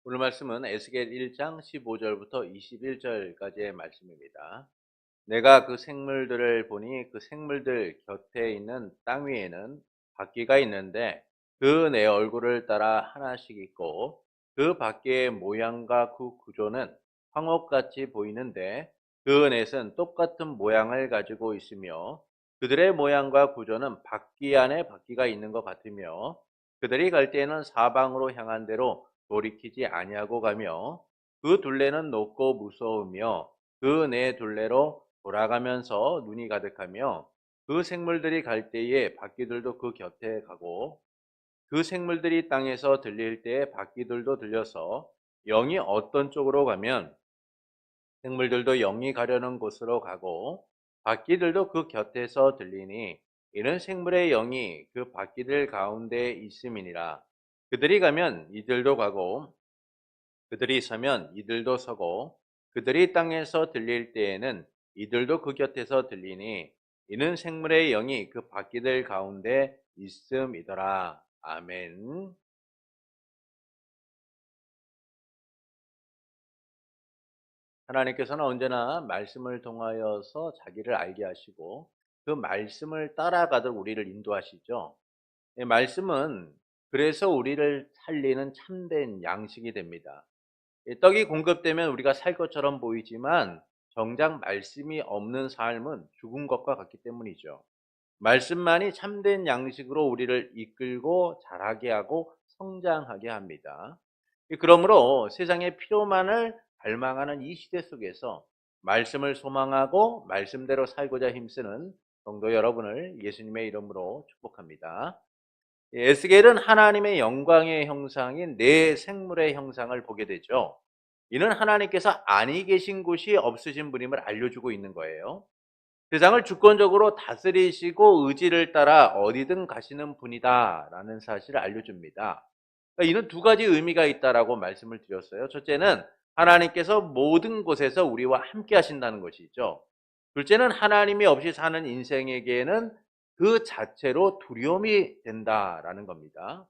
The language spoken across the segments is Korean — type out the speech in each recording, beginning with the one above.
오늘 말씀은 에스겔 1장 15절부터 21절까지의 말씀입니다. 내가 그 생물들을 보니 그 생물들 곁에 있는 땅 위에는 바퀴가 있는데 그 내 얼굴을 따라 하나씩 있고 그 바퀴의 모양과 그 구조는 황옥같이 보이는데 그 넷은 똑같은 모양을 가지고 있으며 그들의 모양과 구조는 바퀴 안에 바퀴가 있는 것 같으며 그들이 갈 때에는 사방으로 향한 대로 돌이키지 아니하고 가며 그 둘레는 높고 무서우며 그 네 둘레로 돌아가면서 눈이 가득하며 그 생물들이 갈 때에 바퀴들도 그 곁에 가고 그 생물들이 땅에서 들릴 때에 바퀴들도 들려서 영이 어떤 쪽으로 가면 생물들도 영이 가려는 곳으로 가고 바퀴들도 그 곁에서 들리니 이는 생물의 영이 그 바퀴들 가운데 있음이니라. 그들이 가면 이들도 가고 그들이 서면 이들도 서고 그들이 땅에서 들릴 때에는 이들도 그 곁에서 들리니 이는 생물의 영이 그 바퀴들 가운데 있음이더라. 아멘. 하나님께서는 언제나 말씀을 통하여서 자기를 알게 하시고 그 말씀을 따라가도록 우리를 인도하시죠. 이 말씀은 그래서 우리를 살리는 참된 양식이 됩니다. 이 떡이 공급되면 우리가 살 것처럼 보이지만 정작 말씀이 없는 삶은 죽은 것과 같기 때문이죠. 말씀만이 참된 양식으로 우리를 이끌고 자라게 하고 성장하게 합니다. 그러므로 세상의 필요만을 갈망하는 이 시대 속에서 말씀을 소망하고 말씀대로 살고자 힘쓰는 성도 여러분을 예수님의 이름으로 축복합니다. 에스겔은 하나님의 영광의 형상인 네 생물의 형상을 보게 되죠. 이는 하나님께서 아니 계신 곳이 없으신 분임을 알려주고 있는 거예요. 세상을 주권적으로 다스리시고 의지를 따라 어디든 가시는 분이다라는 사실을 알려줍니다. 그러니까 이는 두 가지 의미가 있다라고 말씀을 드렸어요. 첫째는 하나님께서 모든 곳에서 우리와 함께 하신다는 것이죠. 둘째는 하나님이 없이 사는 인생에게는 그 자체로 두려움이 된다라는 겁니다.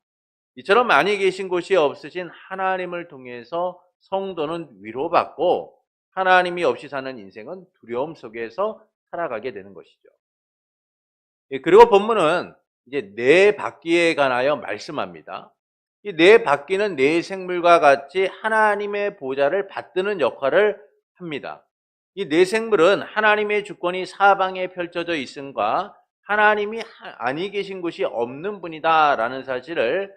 이처럼 많이 계신 곳이 없으신 하나님을 통해서 성도는 위로받고 하나님이 없이 사는 인생은 두려움 속에서 살아가게 되는 것이죠. 그리고 본문은 이제 네 바퀴에 관하여 말씀합니다. 이 네 바퀴는 네 생물과 같이 하나님의 보좌를 받드는 역할을 합니다. 이 네 생물은 하나님의 주권이 사방에 펼쳐져 있음과 하나님이 아니 계신 곳이 없는 분이다라는 사실을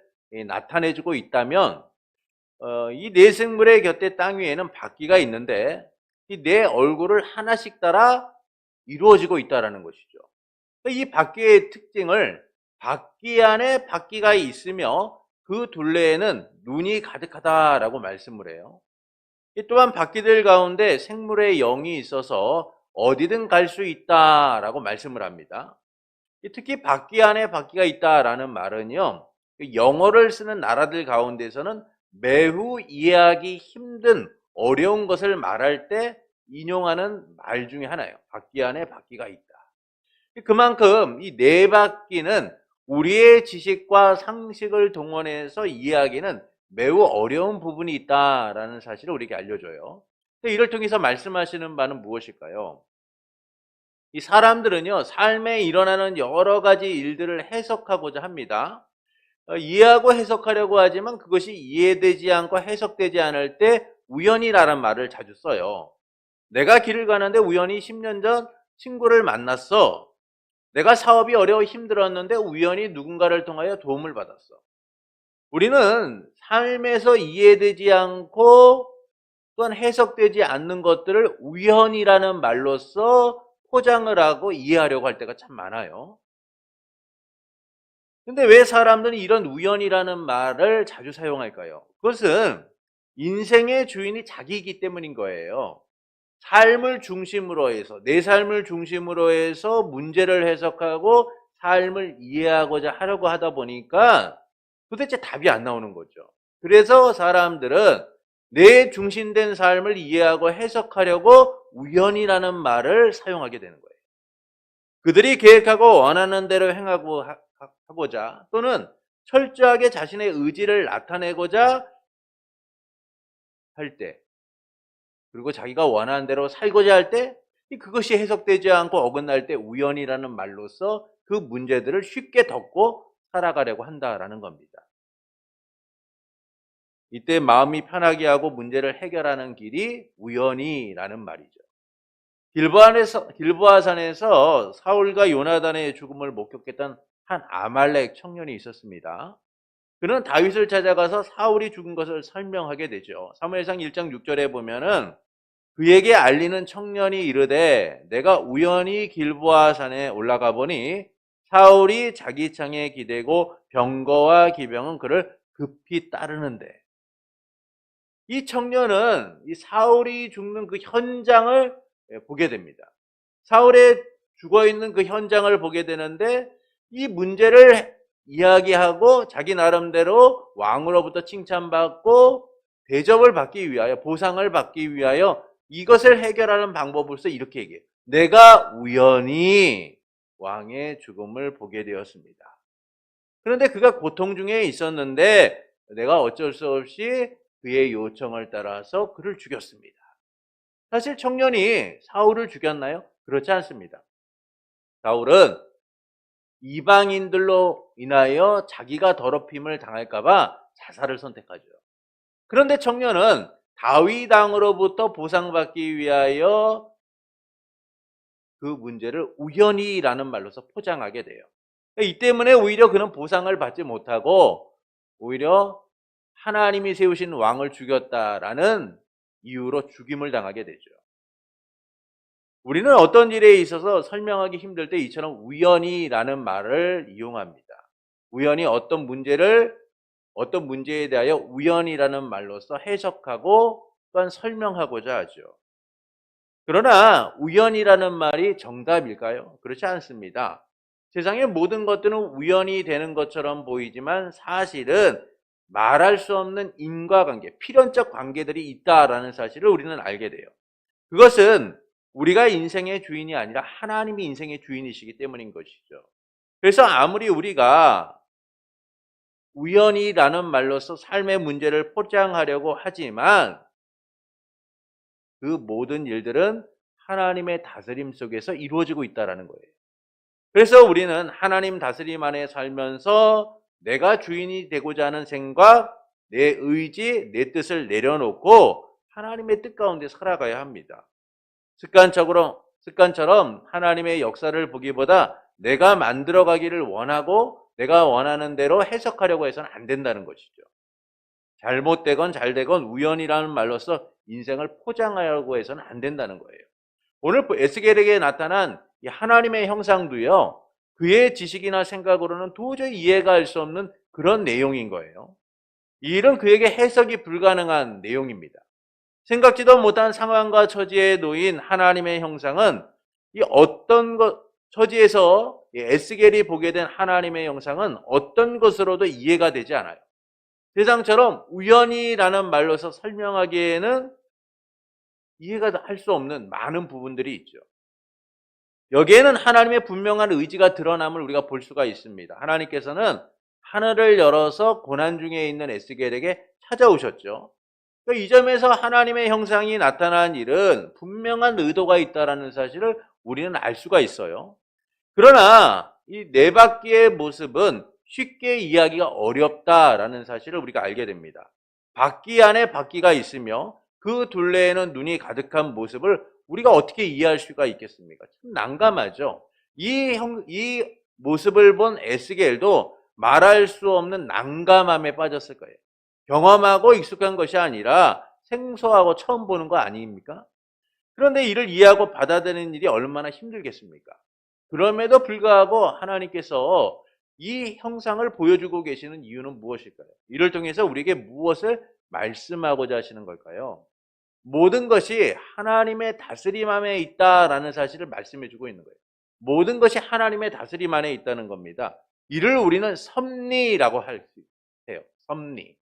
나타내주고 있다면 이 네 생물의 곁에 땅 위에는 바퀴가 있는데 이 네 얼굴을 하나씩 따라 이루어지고 있다는 것이죠. 이 바퀴의 특징을 바퀴 안에 바퀴가 있으며 그 둘레에는 눈이 가득하다라고 말씀을 해요. 또한 바퀴들 가운데 생물의 영이 있어서 어디든 갈 수 있다라고 말씀을 합니다. 특히 바퀴 안에 바퀴가 있다라는 말은요, 영어를 쓰는 나라들 가운데서는 매우 이해하기 힘든 어려운 것을 말할 때 인용하는 말 중에 하나예요. 바퀴 안에 바퀴가 있다. 그만큼 이 네 바퀴는 우리의 지식과 상식을 동원해서 이해하기는 매우 어려운 부분이 있다라는 사실을 우리에게 알려줘요. 이를 통해서 말씀하시는 바는 무엇일까요? 이 사람들은요, 삶에 일어나는 여러 가지 일들을 해석하고자 합니다. 이해하고 해석하려고 하지만 그것이 이해되지 않고 해석되지 않을 때 우연이라는 말을 자주 써요. 내가 길을 가는데 우연히 10년 전 친구를 만났어. 내가 사업이 어려워 힘들었는데 우연히 누군가를 통하여 도움을 받았어. 우리는 삶에서 이해되지 않고 또한 해석되지 않는 것들을 우연이라는 말로써 포장을 하고 이해하려고 할 때가 참 많아요. 근데 왜 사람들은 이런 우연이라는 말을 자주 사용할까요? 그것은 인생의 주인이 자기이기 때문인 거예요. 삶을 중심으로 해서, 내 삶을 중심으로 해서 문제를 해석하고 삶을 이해하고자 하려고 하다 보니까 도대체 답이 안 나오는 거죠. 그래서 사람들은 내 중심된 삶을 이해하고 해석하려고 우연이라는 말을 사용하게 되는 거예요. 그들이 계획하고 원하는 대로 행하고 하고자 또는 철저하게 자신의 의지를 나타내고자 할 때, 그리고 자기가 원하는 대로 살고자 할 때, 그것이 해석되지 않고 어긋날 때 우연이라는 말로써 그 문제들을 쉽게 덮고 살아가려고 한다라는 겁니다. 이때 마음이 편하게 하고 문제를 해결하는 길이 우연이라는 말이죠. 길보아산에서 사울과 요나단의 죽음을 목격했던 한 아말렉 청년이 있었습니다. 그는 다윗을 찾아가서 사울이 죽은 것을 설명하게 되죠. 사무엘상 1장 6절에 보면은 그에게 알리는 청년이 이르되 내가 우연히 길보아산에 올라가 보니 사울이 자기 창에 기대고 병거와 기병은 그를 급히 따르는데, 이 청년은 이 사울이 죽는 그 현장을 보게 됩니다. 사울의 죽어있는 그 현장을 보게 되는데 이 문제를 이야기하고 자기 나름대로 왕으로부터 칭찬받고 대접을 받기 위하여, 보상을 받기 위하여 이것을 해결하는 방법으로서 이렇게 얘기해요. 내가 우연히 왕의 죽음을 보게 되었습니다. 그런데 그가 고통 중에 있었는데 내가 어쩔 수 없이 그의 요청을 따라서 그를 죽였습니다. 사실 청년이 사울을 죽였나요? 그렇지 않습니다. 사울은 이방인들로 인하여 자기가 더럽힘을 당할까봐 자살을 선택하죠. 그런데 청년은 다윗 왕으로부터 보상받기 위하여 그 문제를 우연히라는 말로서 포장하게 돼요. 이 때문에 오히려 그는 보상을 받지 못하고 오히려 하나님이 세우신 왕을 죽였다라는 이유로 죽임을 당하게 되죠. 우리는 어떤 일에 있어서 설명하기 힘들 때 이처럼 우연히라는 말을 이용합니다. 우연히 어떤 문제에 대하여 우연이라는 말로서 해석하고 또한 설명하고자 하죠. 그러나 우연이라는 말이 정답일까요? 그렇지 않습니다. 세상의 모든 것들은 우연히 되는 것처럼 보이지만 사실은 말할 수 없는 인과관계, 필연적 관계들이 있다라는 사실을 우리는 알게 돼요. 그것은 우리가 인생의 주인이 아니라 하나님이 인생의 주인이시기 때문인 것이죠. 그래서 아무리 우리가 우연이라는 말로서 삶의 문제를 포장하려고 하지만 그 모든 일들은 하나님의 다스림 속에서 이루어지고 있다는 거예요. 그래서 우리는 하나님 다스림 안에 살면서 내가 주인이 되고자 하는 생각, 내 의지, 내 뜻을 내려놓고 하나님의 뜻 가운데 살아가야 합니다. 습관처럼 하나님의 역사를 보기보다 내가 만들어가기를 원하고 내가 원하는 대로 해석하려고 해서는 안 된다는 것이죠. 잘못되건 잘되건 우연이라는 말로서 인생을 포장하려고 해서는 안 된다는 거예요. 오늘 에스겔에게 나타난 이 하나님의 형상도요, 그의 지식이나 생각으로는 도저히 이해가 할 수 없는 그런 내용인 거예요. 이 일은 그에게 해석이 불가능한 내용입니다. 생각지도 못한 상황과 처지에 놓인 하나님의 형상은 이 처지에서 에스겔이 보게 된 하나님의 형상은 어떤 것으로도 이해가 되지 않아요. 세상처럼 우연이라는 말로서 설명하기에는 이해가 할 수 없는 많은 부분들이 있죠. 여기에는 하나님의 분명한 의지가 드러남을 우리가 볼 수가 있습니다. 하나님께서는 하늘을 열어서 고난 중에 있는 에스겔에게 찾아오셨죠. 그러니까 이 점에서 하나님의 형상이 나타난 일은 분명한 의도가 있다는 사실을 우리는 알 수가 있어요. 그러나 이 네 바퀴의 모습은 쉽게 이해하기가 어렵다라는 사실을 우리가 알게 됩니다. 바퀴 안에 바퀴가 있으며 그 둘레에는 눈이 가득한 모습을 우리가 어떻게 이해할 수가 있겠습니까? 참 난감하죠. 이 모습을 본 에스겔도 말할 수 없는 난감함에 빠졌을 거예요. 경험하고 익숙한 것이 아니라 생소하고 처음 보는 거 아닙니까? 그런데 이를 이해하고 받아들이는 일이 얼마나 힘들겠습니까? 그럼에도 불구하고 하나님께서 이 형상을 보여주고 계시는 이유는 무엇일까요? 이를 통해서 우리에게 무엇을 말씀하고자 하시는 걸까요? 모든 것이 하나님의 다스림 안에 있다라는 사실을 말씀해주고 있는 거예요. 모든 것이 하나님의 다스림 안에 있다는 겁니다. 이를 우리는 섭리라고 할 수 해요. 섭리.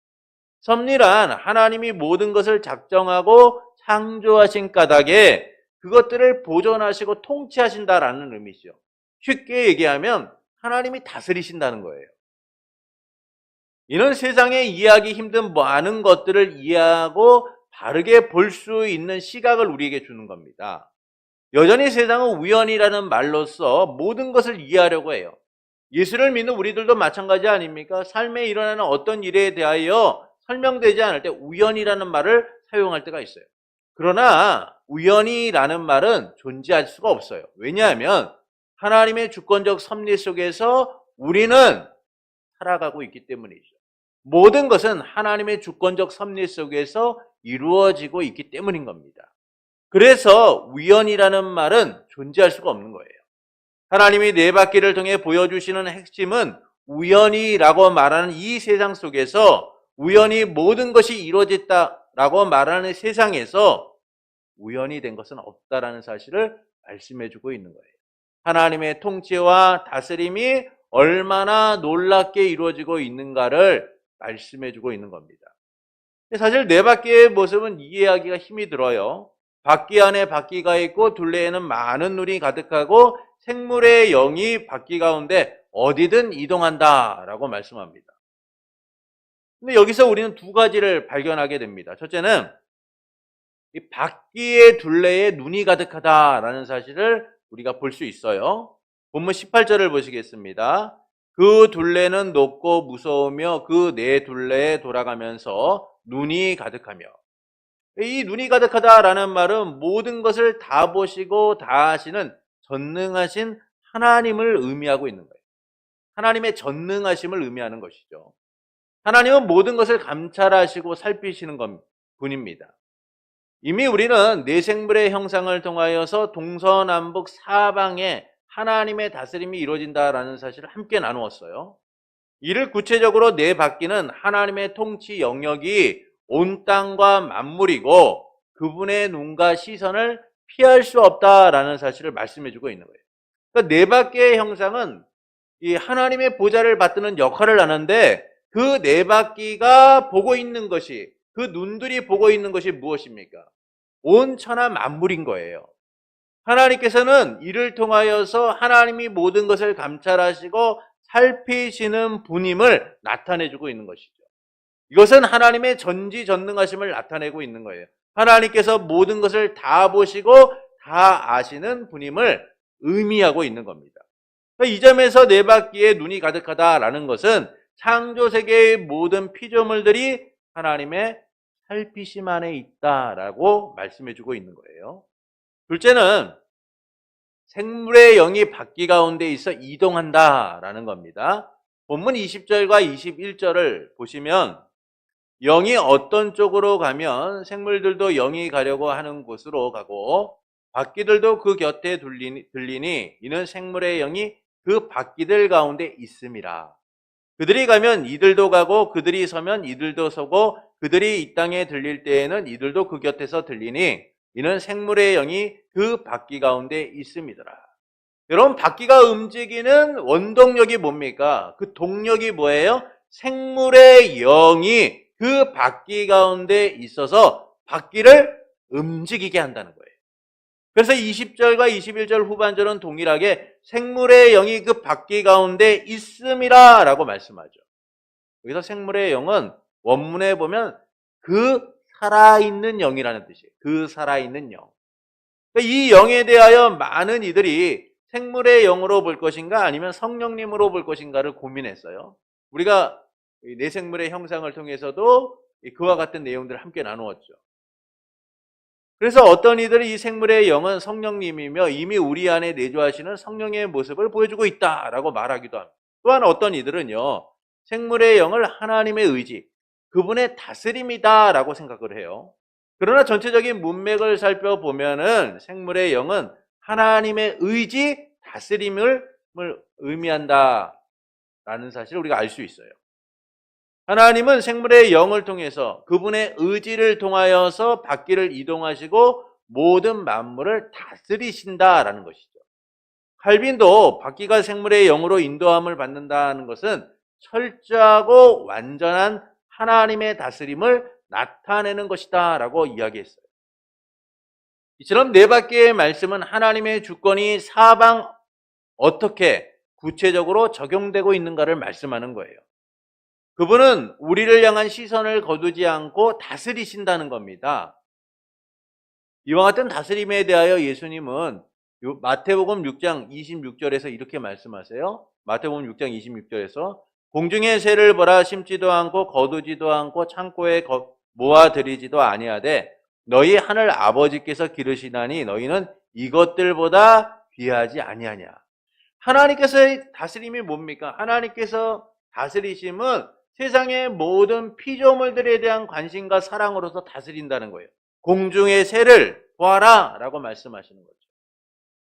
섭리란 하나님이 모든 것을 작정하고 창조하신 까닭에 그것들을 보존하시고 통치하신다라는 의미죠. 쉽게 얘기하면 하나님이 다스리신다는 거예요. 이는 세상에 이해하기 힘든 많은 것들을 이해하고 바르게 볼 수 있는 시각을 우리에게 주는 겁니다. 여전히 세상은 우연이라는 말로써 모든 것을 이해하려고 해요. 예수를 믿는 우리들도 마찬가지 아닙니까? 삶에 일어나는 어떤 일에 대하여 설명되지 않을 때 우연이라는 말을 사용할 때가 있어요. 그러나 우연이라는 말은 존재할 수가 없어요. 왜냐하면 하나님의 주권적 섭리 속에서 우리는 살아가고 있기 때문이죠. 모든 것은 하나님의 주권적 섭리 속에서 이루어지고 있기 때문인 겁니다. 그래서 우연이라는 말은 존재할 수가 없는 거예요. 하나님이 네 바퀴를 통해 보여주시는 핵심은 우연이라고 말하는 이 세상 속에서 우연히 모든 것이 이루어졌다라고 말하는 세상에서 우연이 된 것은 없다라는 사실을 말씀해주고 있는 거예요. 하나님의 통치와 다스림이 얼마나 놀랍게 이루어지고 있는가를 말씀해주고 있는 겁니다. 사실 네 바퀴의 모습은 이해하기가 힘이 들어요. 바퀴 안에 바퀴가 있고 둘레에는 많은 눈이 가득하고 생물의 영이 바퀴 가운데 어디든 이동한다라고 말씀합니다. 근데 여기서 우리는 두 가지를 발견하게 됩니다. 첫째는 이 바퀴의 둘레에 눈이 가득하다라는 사실을 우리가 볼 수 있어요. 본문 18절을 보시겠습니다. 그 둘레는 높고 무서우며 그 네 둘레에 돌아가면서 눈이 가득하며. 이 눈이 가득하다라는 말은 모든 것을 다 보시고 다 하시는 전능하신 하나님을 의미하고 있는 거예요. 하나님의 전능하심을 의미하는 것이죠. 하나님은 모든 것을 감찰하시고 살피시는 분입니다. 이미 우리는 네 생물의 형상을 통하여서 동서남북 사방에 하나님의 다스림이 이루어진다라는 사실을 함께 나누었어요. 이를 구체적으로 네 바퀴는 하나님의 통치 영역이 온 땅과 만물이고 그분의 눈과 시선을 피할 수 없다라는 사실을 말씀해주고 있는 거예요. 그러니까 네 바퀴의 형상은 이 하나님의 보좌를 받드는 역할을 하는데 그 네 바퀴가 보고 있는 것이, 그 눈들이 보고 있는 것이 무엇입니까? 온 천하 만물인 거예요. 하나님께서는 이를 통하여서 하나님이 모든 것을 감찰하시고 살피시는 분임을 나타내주고 있는 것이죠. 이것은 하나님의 전지전능하심을 나타내고 있는 거예요. 하나님께서 모든 것을 다 보시고 다 아시는 분임을 의미하고 있는 겁니다. 이 점에서 네 바퀴에 눈이 가득하다라는 것은 창조세계의 모든 피조물들이 하나님의 살피심 안에 있다라고 말씀해주고 있는 거예요. 둘째는 생물의 영이 바퀴 가운데 있어 이동한다라는 겁니다. 본문 20절과 21절을 보시면 영이 어떤 쪽으로 가면 생물들도 영이 가려고 하는 곳으로 가고 바퀴들도 그 곁에 들리니 이는 생물의 영이 그 바퀴들 가운데 있음이라. 그들이 가면 이들도 가고 그들이 서면 이들도 서고 그들이 이 땅에 들릴 때에는 이들도 그 곁에서 들리니 이는 생물의 영이 그 바퀴 가운데 있음이더라. 여러분, 바퀴가 움직이는 원동력이 뭡니까? 그 동력이 뭐예요? 생물의 영이 그 바퀴 가운데 있어서 바퀴를 움직이게 한다는 거예요. 그래서 20절과 21절 후반절은 동일하게 생물의 영이 그 바퀴 가운데 있음이라 라고 말씀하죠. 여기서 생물의 영은 원문에 보면 그 살아있는 영이라는 뜻이에요. 그 살아있는 영. 이 영에 대하여 많은 이들이 생물의 영으로 볼 것인가 아니면 성령님으로 볼 것인가를 고민했어요. 우리가 네 생물의 형상을 통해서도 그와 같은 내용들을 함께 나누었죠. 그래서 어떤 이들이 이 생물의 영은 성령님이며 이미 우리 안에 내주하시는 성령의 모습을 보여주고 있다라고 말하기도 합니다. 또한 어떤 이들은요, 생물의 영을 하나님의 의지, 그분의 다스림이다라고 생각을 해요. 그러나 전체적인 문맥을 살펴보면은 생물의 영은 하나님의 의지, 다스림을 의미한다라는 사실을 우리가 알 수 있어요. 하나님은 생물의 영을 통해서 그분의 의지를 통하여서 바퀴를 이동하시고 모든 만물을 다스리신다라는 것이죠. 칼빈도 바퀴가 생물의 영으로 인도함을 받는다는 것은 철저하고 완전한 하나님의 다스림을 나타내는 것이다 라고 이야기했어요. 이처럼 네 바퀴의 말씀은 하나님의 주권이 사방 어떻게 구체적으로 적용되고 있는가를 말씀하는 거예요. 그분은 우리를 향한 시선을 거두지 않고 다스리신다는 겁니다. 이와 같은 다스림에 대하여 예수님은 마태복음 6장 26절에서 이렇게 말씀하세요. 마태복음 6장 26절에서 공중의 새를 보라, 심지도 않고 거두지도 않고 창고에 모아들이지도 아니하되 너희 하늘 아버지께서 기르시나니 너희는 이것들보다 귀하지 아니하냐. 하나님께서의 다스림이 뭡니까? 하나님께서 다스리심은 세상의 모든 피조물들에 대한 관심과 사랑으로서 다스린다는 거예요. 공중의 새를 보아라 라고 말씀하시는 거죠.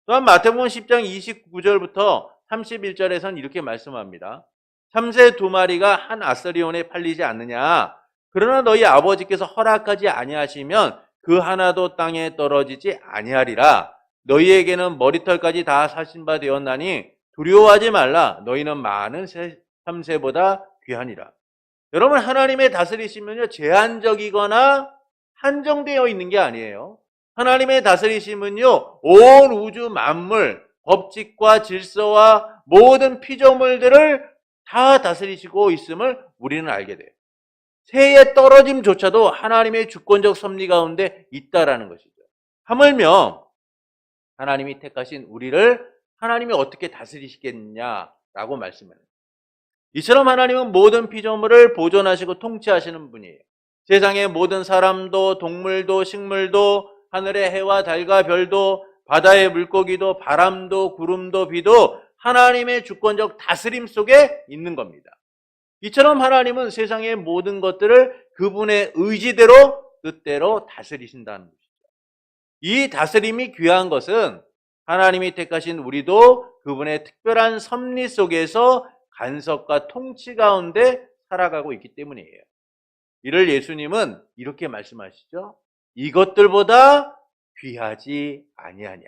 또한 마태복음 10장 29절부터 31절에서는 이렇게 말씀합니다. 참새 2마리가 한 아스리온에 팔리지 않느냐. 그러나 너희 아버지께서 허락하지 아니하시면 그 하나도 땅에 떨어지지 아니하리라. 너희에게는 머리털까지 다 사신 바 되었나니 두려워하지 말라. 너희는 많은 참새보다 귀하니라. 여러분, 하나님의 다스리심은요, 제한적이거나 한정되어 있는 게 아니에요. 하나님의 다스리심은요, 온 우주 만물, 법칙과 질서와 모든 피조물들을 다 다스리시고 있음을 우리는 알게 돼요. 새의 떨어짐조차도 하나님의 주권적 섭리 가운데 있다라는 것이죠. 하물며 하나님이 택하신 우리를 하나님이 어떻게 다스리시겠냐라고 말씀해요. 이처럼 하나님은 모든 피조물을 보존하시고 통치하시는 분이에요. 세상의 모든 사람도 동물도 식물도 하늘의 해와 달과 별도 바다의 물고기도 바람도 구름도 비도 하나님의 주권적 다스림 속에 있는 겁니다. 이처럼 하나님은 세상의 모든 것들을 그분의 의지대로 뜻대로 다스리신다는 것이죠. 이 다스림이 귀한 것은 하나님이 택하신 우리도 그분의 특별한 섭리 속에서 간섭과 통치 가운데 살아가고 있기 때문이에요. 이를 예수님은 이렇게 말씀하시죠. 이것들보다 귀하지 아니하냐.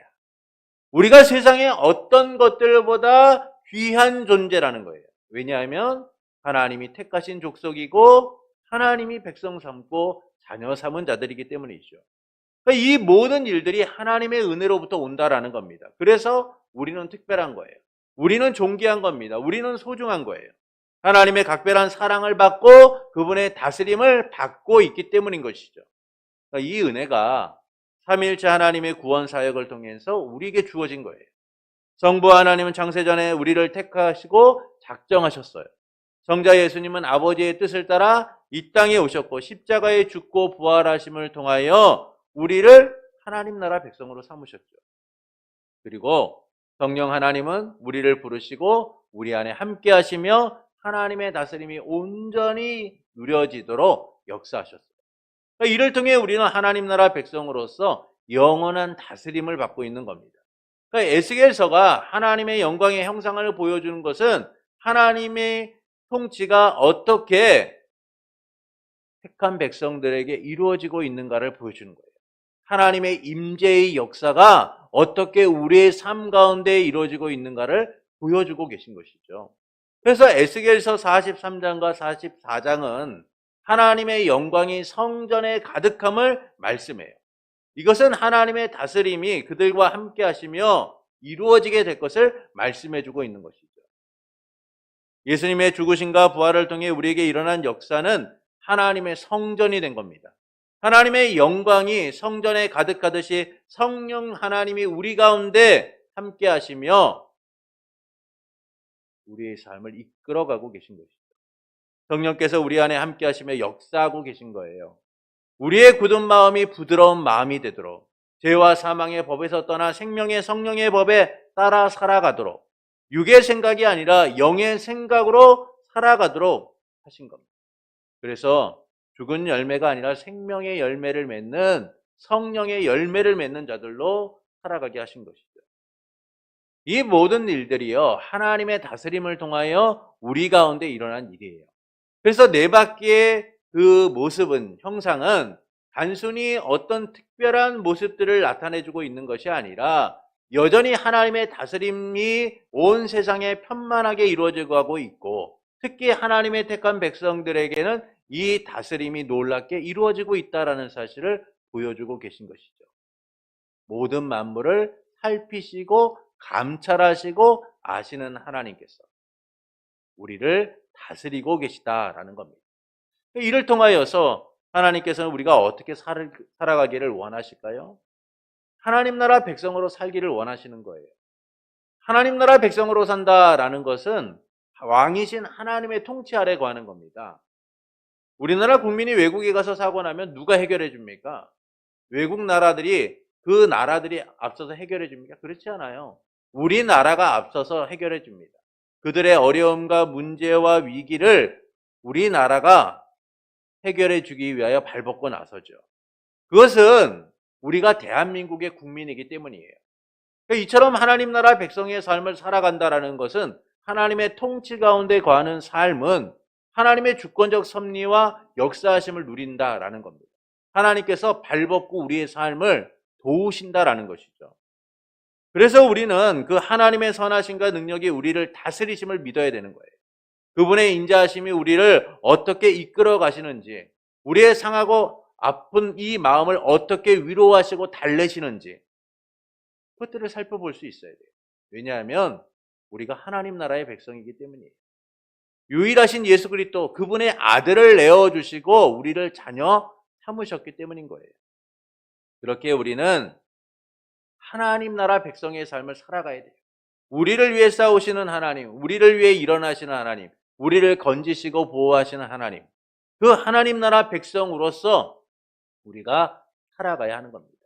우리가 세상의 어떤 것들보다 귀한 존재라는 거예요. 왜냐하면 하나님이 택하신 족속이고 하나님이 백성 삼고 자녀 삼은 자들이기 때문이죠. 그러니까 이 모든 일들이 하나님의 은혜로부터 온다라는 겁니다. 그래서 우리는 특별한 거예요. 우리는 존귀한 겁니다. 우리는 소중한 거예요. 하나님의 각별한 사랑을 받고 그분의 다스림을 받고 있기 때문인 것이죠. 그러니까 이 은혜가 삼위일체 하나님의 구원 사역을 통해서 우리에게 주어진 거예요. 성부 하나님은 창세전에 우리를 택하시고 작정하셨어요. 성자 예수님은 아버지의 뜻을 따라 이 땅에 오셨고 십자가에 죽고 부활하심을 통하여 우리를 하나님 나라 백성으로 삼으셨죠. 그리고 성령 하나님은 우리를 부르시고 우리 안에 함께 하시며 하나님의 다스림이 온전히 누려지도록 역사하셨어요. 그러니까 이를 통해 우리는 하나님 나라 백성으로서 영원한 다스림을 받고 있는 겁니다. 그러니까 에스겔서가 하나님의 영광의 형상을 보여주는 것은 하나님의 통치가 어떻게 택한 백성들에게 이루어지고 있는가를 보여주는 거예요. 하나님의 임재의 역사가 어떻게 우리의 삶 가운데 이루어지고 있는가를 보여주고 계신 것이죠. 그래서 에스겔서 43장과 44장은 하나님의 영광이 성전에 가득함을 말씀해요. 이것은 하나님의 다스림이 그들과 함께 하시며 이루어지게 될 것을 말씀해 주고 있는 것이죠. 예수님의 죽으심과 부활을 통해 우리에게 일어난 역사는 하나님의 성전이 된 겁니다. 하나님의 영광이 성전에 가득하듯이 성령 하나님이 우리 가운데 함께 하시며 우리의 삶을 이끌어가고 계신 것이죠. 성령께서 우리 안에 함께 하시며 역사하고 계신 거예요. 우리의 굳은 마음이 부드러운 마음이 되도록 죄와 사망의 법에서 떠나 생명의 성령의 법에 따라 살아가도록 육의 생각이 아니라 영의 생각으로 살아가도록 하신 겁니다. 그래서 죽은 열매가 아니라 생명의 열매를 맺는 성령의 열매를 맺는 자들로 살아가게 하신 것이죠. 이 모든 일들이요, 하나님의 다스림을 통하여 우리 가운데 일어난 일이에요. 그래서 네 바퀴의 그 모습은, 형상은 단순히 어떤 특별한 모습들을 나타내주고 있는 것이 아니라 여전히 하나님의 다스림이 온 세상에 편만하게 이루어지고 하고 있고, 특히 하나님의 택한 백성들에게는 이 다스림이 놀랍게 이루어지고 있다는 사실을 보여주고 계신 것이죠. 모든 만물을 살피시고 감찰하시고 아시는 하나님께서 우리를 다스리고 계시다라는 겁니다. 이를 통하여서 하나님께서는 우리가 어떻게 살아가기를 원하실까요? 하나님 나라 백성으로 살기를 원하시는 거예요. 하나님 나라 백성으로 산다라는 것은 왕이신 하나님의 통치 아래 거하는 겁니다. 우리나라 국민이 외국에 가서 사고 나면 누가 해결해 줍니까? 외국 나라들이 그 나라들이 앞서서 해결해 줍니까? 그렇지 않아요. 우리나라가 앞서서 해결해 줍니다. 그들의 어려움과 문제와 위기를 우리나라가 해결해 주기 위하여 발벗고 나서죠. 그것은 우리가 대한민국의 국민이기 때문이에요. 이처럼 하나님 나라 백성의 삶을 살아간다는 것은 하나님의 통치 가운데 거하는 삶은 하나님의 주권적 섭리와 역사하심을 누린다라는 겁니다. 하나님께서 발벗고 우리의 삶을 도우신다라는 것이죠. 그래서 우리는 그 하나님의 선하심과 능력이 우리를 다스리심을 믿어야 되는 거예요. 그분의 인자하심이 우리를 어떻게 이끌어 가시는지, 우리의 상하고 아픈 이 마음을 어떻게 위로하시고 달래시는지 그것들을 살펴볼 수 있어야 돼요. 왜냐하면 우리가 하나님 나라의 백성이기 때문이에요. 유일하신 예수 그리스도 그분의 아들을 내어주시고 우리를 자녀 삼으셨기 때문인 거예요. 그렇게 우리는 하나님 나라 백성의 삶을 살아가야 돼요. 우리를 위해 싸우시는 하나님, 우리를 위해 일어나시는 하나님, 우리를 건지시고 보호하시는 하나님, 그 하나님 나라 백성으로서 우리가 살아가야 하는 겁니다.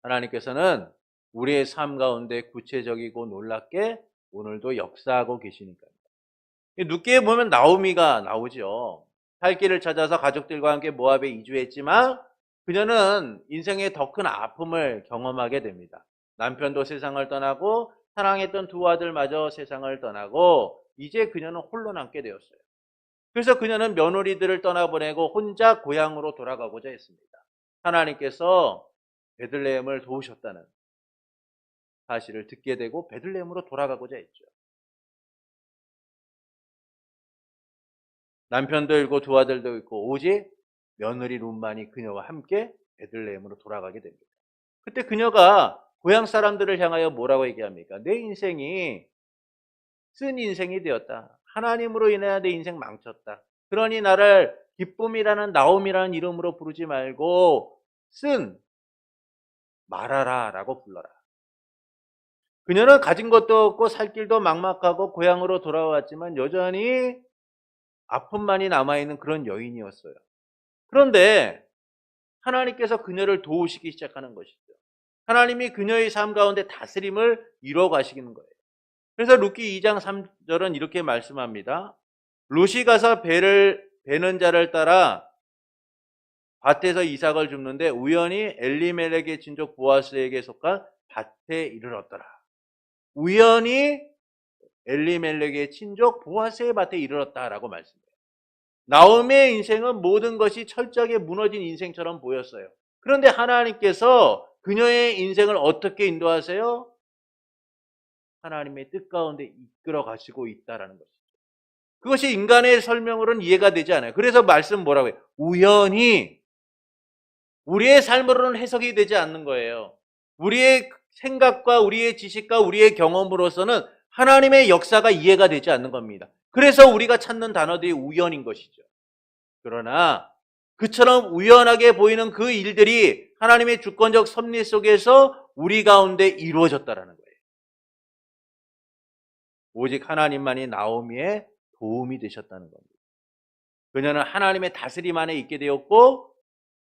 하나님께서는 우리의 삶 가운데 구체적이고 놀랍게 오늘도 역사하고 계시니까요. 룻기에 보면 나오미가 나오죠. 살 길을 찾아서 가족들과 함께 모압에 이주했지만 그녀는 인생의 더 큰 아픔을 경험하게 됩니다. 남편도 세상을 떠나고 사랑했던 두 아들마저 세상을 떠나고 이제 그녀는 홀로 남게 되었어요. 그래서 그녀는 며느리들을 떠나보내고 혼자 고향으로 돌아가고자 했습니다. 하나님께서 베들레헴을 도우셨다는 사실을 듣게 되고 베들레헴으로 돌아가고자 했죠. 남편도 있고 두 아들도 있고 오직 며느리 룻만이 그녀와 함께 베들레헴으로 돌아가게 됩니다. 그때 그녀가 고향 사람들을 향하여 뭐라고 얘기합니까? 내 인생이 쓴 인생이 되었다. 하나님으로 인해 내 인생 망쳤다. 그러니 나를 기쁨이라는 나옴이라는 이름으로 부르지 말고 쓴 마라라 라고 불러라. 그녀는 가진 것도 없고 살 길도 막막하고 고향으로 돌아왔지만 여전히 아픔만이 남아있는 그런 여인이었어요. 그런데 하나님께서 그녀를 도우시기 시작하는 것이죠. 하나님이 그녀의 삶 가운데 다스림을 이루어 가시는 거예요. 그래서 룻기 2장 3절은 이렇게 말씀합니다. 룻이 가서 베는 자를 따라 밭에서 이삭을 줍는데 우연히 엘리멜렉의 친족 보아스에게 속한 밭에 이르렀더라. 우연히 엘리멜렉의 친족 보아스의 밭에 이르렀다라고 말씀해요. 나오미의 인생은 모든 것이 철저하게 무너진 인생처럼 보였어요. 그런데 하나님께서 그녀의 인생을 어떻게 인도하세요? 하나님의 뜻 가운데 이끌어 가시고 있다라는 것이죠. 그것이 인간의 설명으로는 이해가 되지 않아요. 그래서 말씀 뭐라고 해요? 우연히 우리의 삶으로는 해석이 되지 않는 거예요. 우리의 생각과 우리의 지식과 우리의 경험으로서는 하나님의 역사가 이해가 되지 않는 겁니다. 그래서 우리가 찾는 단어들이 우연인 것이죠. 그러나 그처럼 우연하게 보이는 그 일들이 하나님의 주권적 섭리 속에서 우리 가운데 이루어졌다라는 거예요. 오직 하나님만이 나오미의 도움이 되셨다는 겁니다. 그녀는 하나님의 다스림 안에 있게 되었고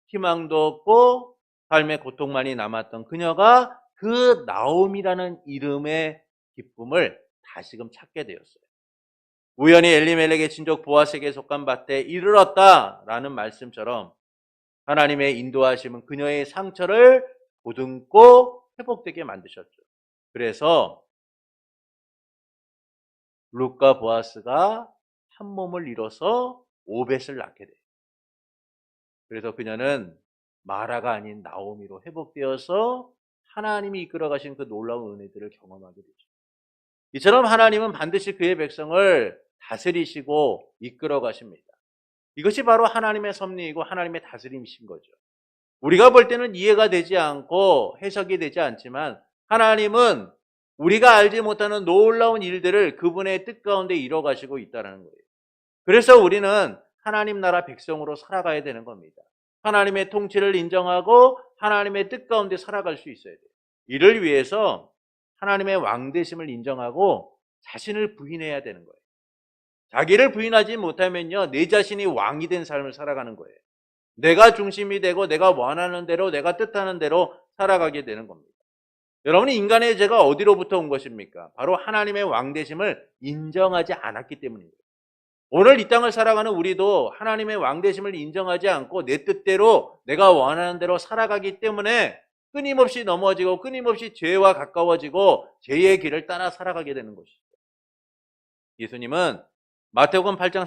희망도 없고 삶의 고통만이 남았던 그녀가 그 나오미라는 이름의 기쁨을 다시금 찾게 되었어요. 우연히 엘리멜렉의 친족 보아스에게 속한 밭에 이르렀다라는 말씀처럼 하나님의 인도하심은 그녀의 상처를 보듬고 회복되게 만드셨죠. 그래서 룻과 보아스가 한 몸을 이뤄서 오벳을 낳게 돼요. 그래서 그녀는 마라가 아닌 나오미로 회복되어서 하나님이 이끌어 가신 그 놀라운 은혜들을 경험하게 되죠. 이처럼 하나님은 반드시 그의 백성을 다스리시고 이끌어 가십니다. 이것이 바로 하나님의 섭리이고 하나님의 다스림이신 거죠. 우리가 볼 때는 이해가 되지 않고 해석이 되지 않지만 하나님은 우리가 알지 못하는 놀라운 일들을 그분의 뜻 가운데 이뤄 가시고 있다는 거예요. 그래서 우리는 하나님 나라 백성으로 살아가야 되는 겁니다. 하나님의 통치를 인정하고 하나님의 뜻 가운데 살아갈 수 있어야 돼요. 이를 위해서 하나님의 왕되심을 인정하고 자신을 부인해야 되는 거예요. 자기를 부인하지 못하면요, 내 자신이 왕이 된 삶을 살아가는 거예요. 내가 중심이 되고 내가 원하는 대로 내가 뜻하는 대로 살아가게 되는 겁니다. 여러분, 인간의 죄가 어디로부터 온 것입니까? 바로 하나님의 왕되심을 인정하지 않았기 때문입니다. 오늘 이 땅을 살아가는 우리도 하나님의 왕되심을 인정하지 않고 내 뜻대로 내가 원하는 대로 살아가기 때문에 끊임없이 넘어지고 끊임없이 죄와 가까워지고 죄의 길을 따라 살아가게 되는 것이죠. 예수님은 마가복음 8장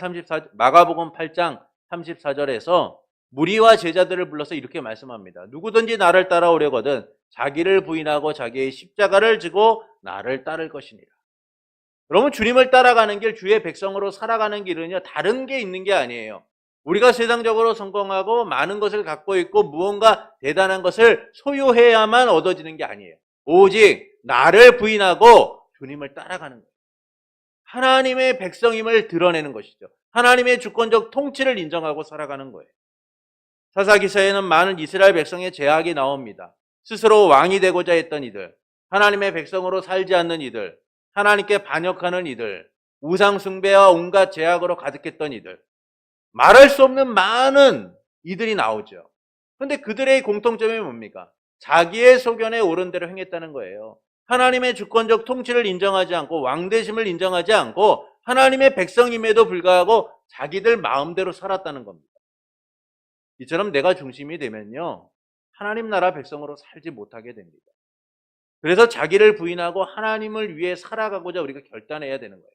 34절에서 무리와 제자들을 불러서 이렇게 말씀합니다. 누구든지 나를 따라오려거든 자기를 부인하고 자기의 십자가를 지고 나를 따를 것이니라. 여러분, 주님을 따라가는 길, 주의 백성으로 살아가는 길은요, 다른 게 있는 게 아니에요. 우리가 세상적으로 성공하고 많은 것을 갖고 있고 무언가 대단한 것을 소유해야만 얻어지는 게 아니에요. 오직 나를 부인하고 주님을 따라가는 거예요. 하나님의 백성임을 드러내는 것이죠. 하나님의 주권적 통치를 인정하고 살아가는 거예요. 사사기서에는 많은 이스라엘 백성의 제약이 나옵니다. 스스로 왕이 되고자 했던 이들, 하나님의 백성으로 살지 않는 이들, 하나님께 반역하는 이들, 우상 숭배와 온갖 제약으로 가득했던 이들, 말할 수 없는 많은 이들이 나오죠. 그런데 그들의 공통점이 뭡니까? 자기의 소견에 옳은 대로 행했다는 거예요. 하나님의 주권적 통치를 인정하지 않고 왕되심을 인정하지 않고 하나님의 백성임에도 불구하고 자기들 마음대로 살았다는 겁니다. 이처럼 내가 중심이 되면요, 하나님 나라 백성으로 살지 못하게 됩니다. 그래서 자기를 부인하고 하나님을 위해 살아가고자 우리가 결단해야 되는 거예요.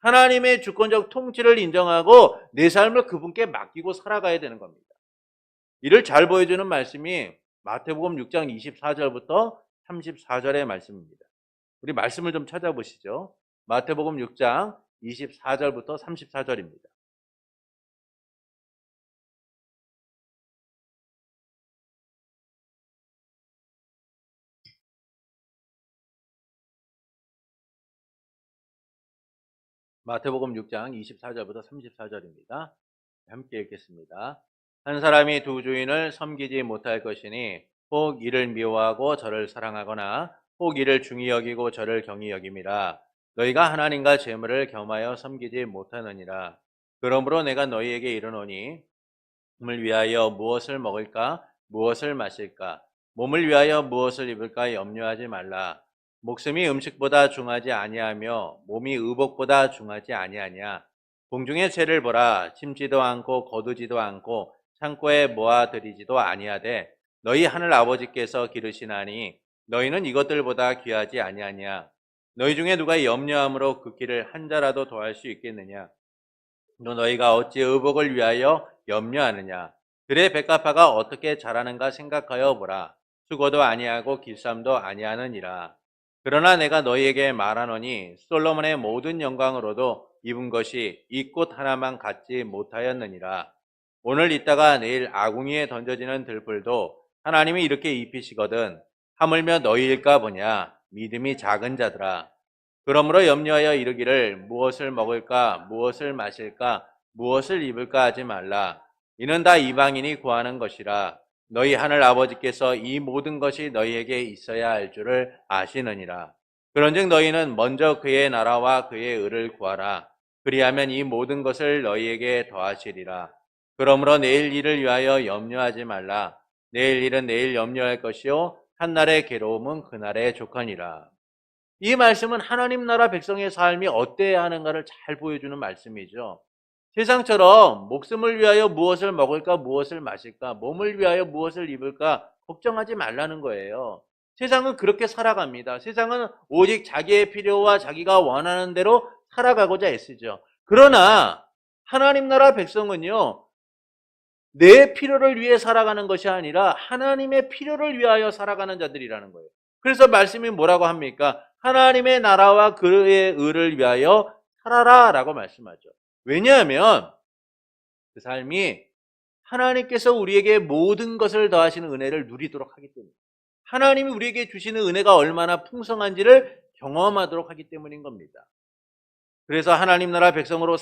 하나님의 주권적 통치를 인정하고 내 삶을 그분께 맡기고 살아가야 되는 겁니다. 이를 잘 보여주는 말씀이 마태복음 6장 24절부터 34절의 말씀입니다. 우리 말씀을 좀 찾아보시죠. 마태복음 6장 24절부터 34절입니다. 마태복음 6장 24절부터 34절입니다. 함께 읽겠습니다. 한 사람이 두 주인을 섬기지 못할 것이니 혹 이를 미워하고 저를 사랑하거나 혹 이를 중히 여기고 저를 경히 여김이라. 너희가 하나님과 재물을 겸하여 섬기지 못하느니라. 그러므로 내가 너희에게 이르노니 몸을 위하여 무엇을 먹을까 무엇을 마실까 몸을 위하여 무엇을 입을까 염려하지 말라. 목숨이 음식보다 중하지 아니하며 몸이 의복보다 중하지 아니하냐. 공중의 새를 보라. 심지도 않고 거두지도 않고 창고에 모아들이지도 아니하되 너희 하늘 아버지께서 기르시나니 너희는 이것들보다 귀하지 아니하냐. 너희 중에 누가 염려함으로 그 길을 한 자라도 더할 수 있겠느냐. 또 너희가 어찌 의복을 위하여 염려하느냐. 들의 백합화가 어떻게 자라는가 생각하여 보라. 수고도 아니하고 길쌈도 아니하느니라. 그러나 내가 너희에게 말하노니 솔로몬의 모든 영광으로도 입은 것이 이 꽃 하나만 갖지 못하였느니라. 오늘 있다가 내일 아궁이에 던져지는 들불도 하나님이 이렇게 입히시거든 하물며 너희일까 보냐. 믿음이 작은 자들아. 그러므로 염려하여 이르기를 무엇을 먹을까 무엇을 마실까 무엇을 입을까 하지 말라. 이는 다 이방인이 구하는 것이라. 너희 하늘 아버지께서 이 모든 것이 너희에게 있어야 할 줄을 아시느니라. 그런즉 너희는 먼저 그의 나라와 그의 의를 구하라. 그리하면 이 모든 것을 너희에게 더하시리라. 그러므로 내일 일을 위하여 염려하지 말라. 내일 일은 내일 염려할 것이요 한날의 괴로움은 그날의 족하니라. 이 말씀은 하나님 나라 백성의 삶이 어때야 하는가를 잘 보여주는 말씀이죠. 세상처럼 목숨을 위하여 무엇을 먹을까 무엇을 마실까 몸을 위하여 무엇을 입을까 걱정하지 말라는 거예요. 세상은 그렇게 살아갑니다. 세상은 오직 자기의 필요와 자기가 원하는 대로 살아가고자 애쓰죠. 그러나 하나님 나라 백성은요, 내 필요를 위해 살아가는 것이 아니라 하나님의 필요를 위하여 살아가는 자들이라는 거예요. 그래서 말씀이 뭐라고 합니까? 하나님의 나라와 그의 의를 위하여 살아라 라고 말씀하죠. 왜냐하면 그 삶이 하나님께서 우리에게 모든 것을 더하시는 은혜를 누리도록 하기 때문에, 하나님이 우리에게 주시는 은혜가 얼마나 풍성한지를 경험하도록 하기 때문인 겁니다. 그래서 하나님 나라 백성으로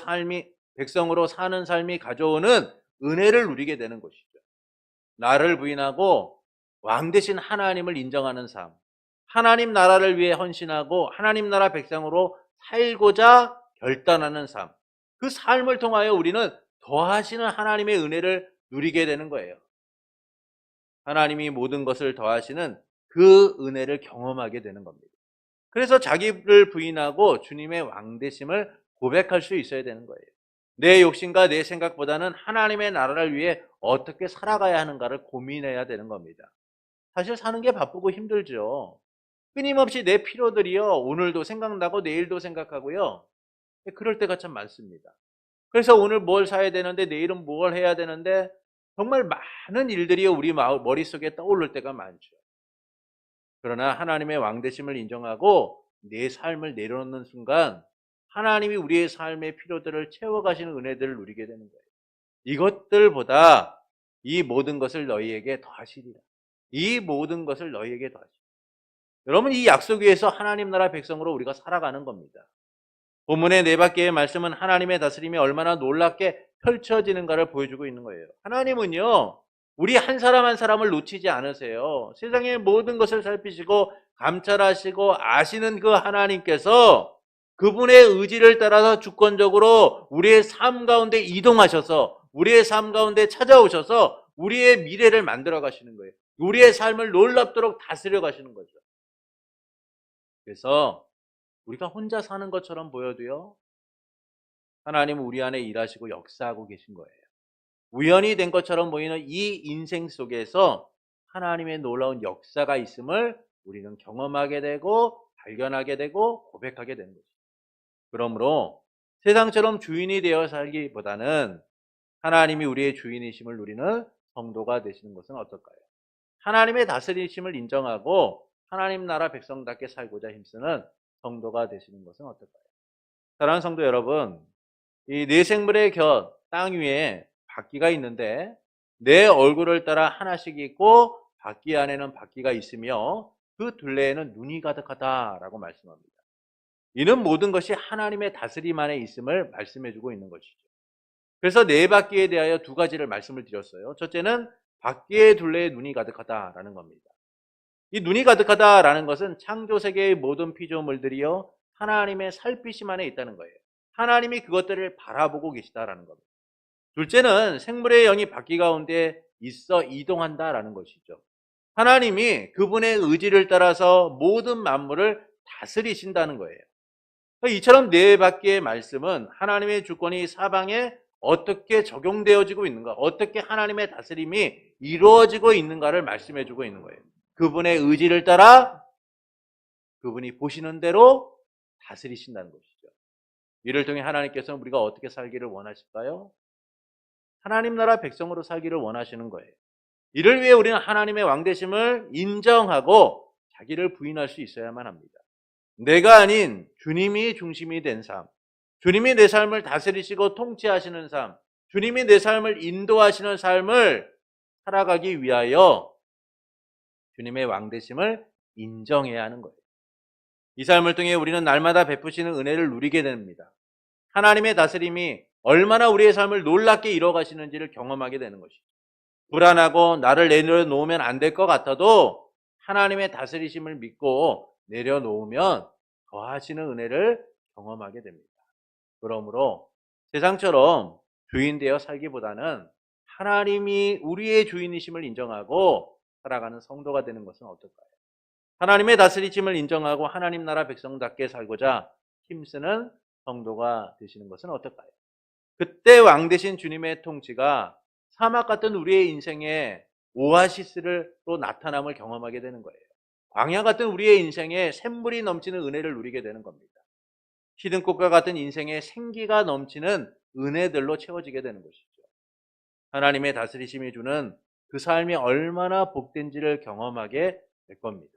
백성으로 사는 삶이 가져오는 은혜를 누리게 되는 것이죠. 나를 부인하고 왕 대신 하나님을 인정하는 삶, 하나님 나라를 위해 헌신하고 하나님 나라 백성으로 살고자 결단하는 삶, 그 삶을 통하여 우리는 더하시는 하나님의 은혜를 누리게 되는 거예요. 하나님이 모든 것을 더하시는 그 은혜를 경험하게 되는 겁니다. 그래서 자기를 부인하고 주님의 왕되심을 고백할 수 있어야 되는 거예요. 내 욕심과 내 생각보다는 하나님의 나라를 위해 어떻게 살아가야 하는가를 고민해야 되는 겁니다. 사실 사는 게 바쁘고 힘들죠. 끊임없이 내 필요들이요, 오늘도 생각나고 내일도 생각하고요. 그럴 때가 참 많습니다. 그래서 오늘 뭘 사야 되는데 내일은 뭘 해야 되는데 정말 많은 일들이 우리 머릿속에 떠오를 때가 많죠. 그러나 하나님의 왕되심을 인정하고 내 삶을 내려놓는 순간 하나님이 우리의 삶의 필요들을 채워가시는 은혜들을 누리게 되는 거예요. 이것들보다 이 모든 것을 너희에게 더하시리라. 이 모든 것을 너희에게 더하시리라. 여러분, 이 약속 위에서 하나님 나라 백성으로 우리가 살아가는 겁니다. 본문의 네 바퀴의 말씀은 하나님의 다스림이 얼마나 놀랍게 펼쳐지는가를 보여주고 있는 거예요. 하나님은요, 우리 한 사람 한 사람을 놓치지 않으세요. 세상의 모든 것을 살피시고 감찰하시고 아시는 그 하나님께서 그분의 의지를 따라서 주권적으로 우리의 삶 가운데 이동하셔서 우리의 삶 가운데 찾아오셔서 우리의 미래를 만들어 가시는 거예요. 우리의 삶을 놀랍도록 다스려 가시는 거죠. 그래서 우리가 혼자 사는 것처럼 보여도요, 하나님은 우리 안에 일하시고 역사하고 계신 거예요. 우연이 된 것처럼 보이는 이 인생 속에서 하나님의 놀라운 역사가 있음을 우리는 경험하게 되고 발견하게 되고 고백하게 되는 거죠. 그러므로 세상처럼 주인이 되어 살기보다는 하나님이 우리의 주인이심을 누리는 성도가 되시는 것은 어떨까요? 하나님의 다스리심을 인정하고 하나님 나라 백성답게 살고자 힘쓰는 성도가 되시는 것은 어떨까요? 사랑하는 성도 여러분, 이 내 생물의 곁, 땅 위에 바퀴가 있는데 내 얼굴을 따라 하나씩 있고 바퀴 안에는 바퀴가 있으며 그 둘레에는 눈이 가득하다라고 말씀합니다. 이는 모든 것이 하나님의 다스림 안에 있음을 말씀해주고 있는 것이죠. 그래서 네 바퀴에 대하여 두 가지를 말씀을 드렸어요. 첫째는 바퀴의 둘레에 눈이 가득하다라는 겁니다. 이 눈이 가득하다라는 것은 창조 세계의 모든 피조물들이요, 하나님의 살피심 안에 있다는 거예요. 하나님이 그것들을 바라보고 계시다라는 겁니다. 둘째는 생물의 영이 바퀴 가운데 있어 이동한다라는 것이죠. 하나님이 그분의 의지를 따라서 모든 만물을 다스리신다는 거예요. 이처럼 네 바퀴의 말씀은 하나님의 주권이 사방에 어떻게 적용되어지고 있는가, 어떻게 하나님의 다스림이 이루어지고 있는가를 말씀해주고 있는 거예요. 그분의 의지를 따라 그분이 보시는 대로 다스리신다는 것이죠. 이를 통해 하나님께서는 우리가 어떻게 살기를 원하실까요? 하나님 나라 백성으로 살기를 원하시는 거예요. 이를 위해 우리는 하나님의 왕되심을 인정하고 자기를 부인할 수 있어야만 합니다. 내가 아닌 주님이 중심이 된 삶, 주님이 내 삶을 다스리시고 통치하시는 삶, 주님이 내 삶을 인도하시는 삶을 살아가기 위하여 주님의 왕되심을 인정해야 하는 거예요. 이 삶을 통해 우리는 날마다 베푸시는 은혜를 누리게 됩니다. 하나님의 다스림이 얼마나 우리의 삶을 놀랍게 이뤄가시는지를 경험하게 되는 것이죠. 불안하고 나를 내려놓으면 안 될 것 같아도 하나님의 다스리심을 믿고 내려놓으면 더하시는 은혜를 경험하게 됩니다. 그러므로 세상처럼 주인 되어 살기보다는 하나님이 우리의 주인이심을 인정하고 살아가는 성도가 되는 것은 어떨까요? 하나님의 다스리심을 인정하고 하나님 나라 백성답게 살고자 힘쓰는 성도가 되시는 것은 어떨까요? 그때 왕 되신 주님의 통치가 사막 같은 우리의 인생에 오아시스를 또 나타남을 경험하게 되는 거예요. 광야 같은 우리의 인생에 샘물이 넘치는 은혜를 누리게 되는 겁니다. 시든꽃과 같은 인생에 생기가 넘치는 은혜들로 채워지게 되는 것이죠. 하나님의 다스리심이 주는 그 삶이 얼마나 복된지를 경험하게 될 겁니다.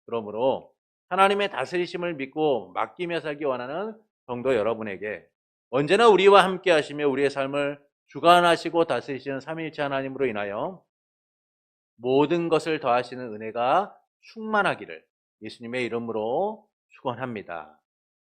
그러므로 하나님의 다스리심을 믿고 맡기며 살기 원하는 성도 여러분에게 언제나 우리와 함께 하시며 우리의 삶을 주관하시고 다스리시는 삼위일체 하나님으로 인하여 모든 것을 더하시는 은혜가 충만하기를 예수님의 이름으로 축원합니다.